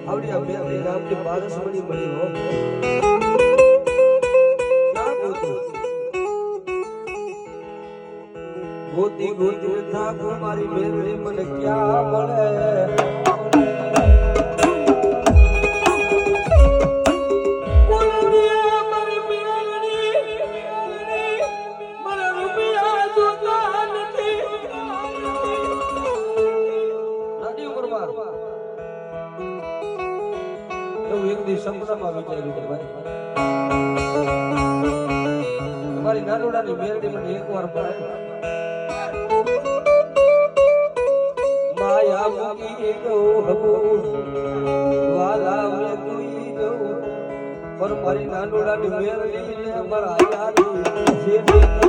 આવડી આ બે આપણી બારસ મળી મળી હો ક્યાં ગોતી ગોતી થાક મારી મેરે મને ક્યાં મળે સપનામાં વિચાર્યું કે ભાઈ તમારી નાનોડાની મેરડી મને એકવાર પડે માયા મૂકી ગયો હબો વાલા મે તુઈ ગયો પર મારી નાનોડાની મેરડી ને મારા યાદ જે